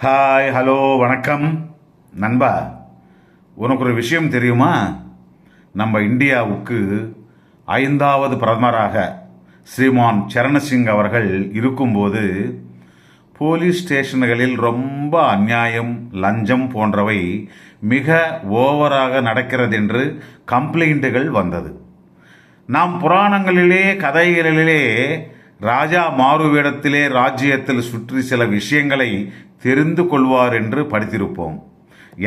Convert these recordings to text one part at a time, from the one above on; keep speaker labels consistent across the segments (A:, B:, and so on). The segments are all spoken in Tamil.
A: ஹாய், ஹலோ, வணக்கம் நண்பா. உனக்கு ஒரு விஷயம் தெரியுமா? நம்ம இந்தியாவுக்கு 5வது பிரதமராக ஸ்ரீமான் சரணசிங் அவர்கள் இருக்கும்போது போலீஸ் ஸ்டேஷன்களில் ரொம்ப அநியாயம், லஞ்சம் போன்றவை மிக ஓவராக நடக்கிறது என்று கம்ப்ளைண்ட்டுகள் வந்தது. நாம் புராணங்களிலே, கதைகளிலே ராஜா மாறு வேடத்திலே ராஜ்யத்தில் சுற்றி சில விஷயங்களை தெரிந்து கொள்வார் என்று படித்திருப்போம்.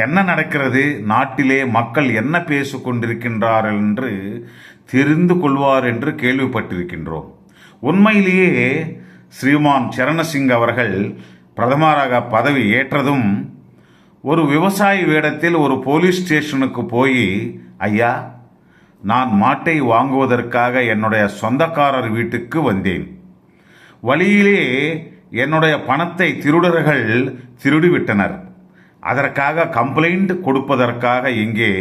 A: என்ன நடக்கிறது, நாட்டிலே மக்கள் என்ன பேசிக் கொண்டிருக்கின்றார்கள் என்று தெரிந்து கொள்வார் என்று கேள்விப்பட்டிருக்கின்றோம். உண்மையிலேயே ஸ்ரீமான் சரணசிங் அவர்கள் பிரதமராக பதவி ஏற்றதும் ஒரு விவசாயி வேடத்தில் ஒரு போலீஸ் ஸ்டேஷனுக்கு போய், ஐயா, நான் மாட்டை வாங்குவதற்காக என்னுடைய சொந்தக்காரர் வீட்டுக்கு வந்தேன். வழியிலே என்னுடைய பணத்தை திருடர்கள் திருடிவிட்டனர். அதற்காக கம்ப்ளைண்ட் கொடுப்பதற்காக இங்கே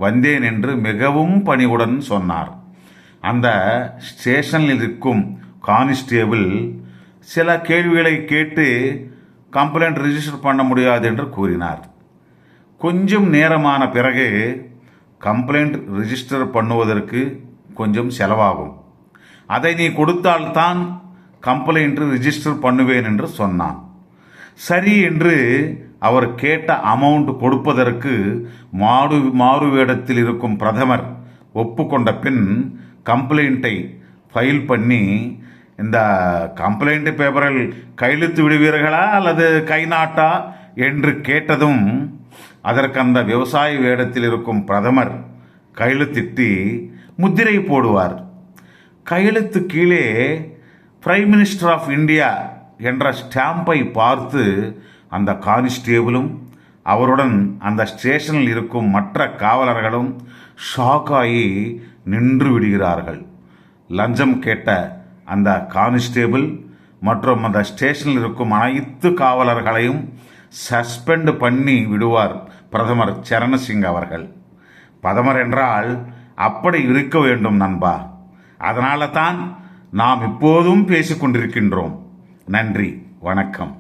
A: வந்தேன் என்று மிகவும் பணிவுடன் சொன்னார். அந்த ஸ்டேஷனில் இருக்கும் கான்ஸ்டேபிள் சில கேள்விகளை கேட்டு கம்ப்ளைண்ட் ரிஜிஸ்டர் பண்ண முடியாது என்று கூறினார். கொஞ்சம் நேரமான பிறகு கம்ப்ளைண்ட் ரிஜிஸ்டர் பண்ணுவதற்கு கொஞ்சம் செலவாகும், அதை நீ கொடுத்தால்தான் கம்ப்ளைண்ட் ரிஜிஸ்டர் பண்ணுவேன் என்று சொன்னான். சரி என்று அவர் கேட்ட அமௌண்ட் கொடுப்பதற்கு மாறு வேடத்தில் இருக்கும் பிரதமர் ஒப்புக்கொண்ட பின் கம்ப்ளைண்ட்டை ஃபைல் பண்ணி, இந்த கம்ப்ளைண்ட் பேப்பரில் கையெழுத்து விடுவீர்களா அல்லது கை நாட்டா என்று கேட்டதும் அதற்கு அந்த விவசாய வேடத்தில் இருக்கும் பிரதமர் கையெழுத்திட்டு முத்திரை போடுவார். கையெழுத்து கீழே பிரைம் மினிஸ்டர் ஆஃப் இந்தியா என்ற ஸ்டாம்பை பார்த்து அந்த கான்ஸ்டேபிளும் அவருடன் அந்த ஸ்டேஷனில் இருக்கும் மற்ற காவலர்களும் ஷாக்காகி நின்று விடுகிறார்கள். லஞ்சம் கேட்ட அந்த கான்ஸ்டேபிள் மற்றும் அந்த ஸ்டேஷனில் இருக்கும் அனைத்து காவலர்களையும் சஸ்பெண்ட் பண்ணி விடுவார் பிரதமர் சரணசிங் அவர்கள். பிரதமர் என்றால் அப்படி இருக்க வேண்டும் நண்பா. அதனால தான் நாம் இப்போதும் பேசிக்கொண்டிருக்கின்றோம். நன்றி, வணக்கம்.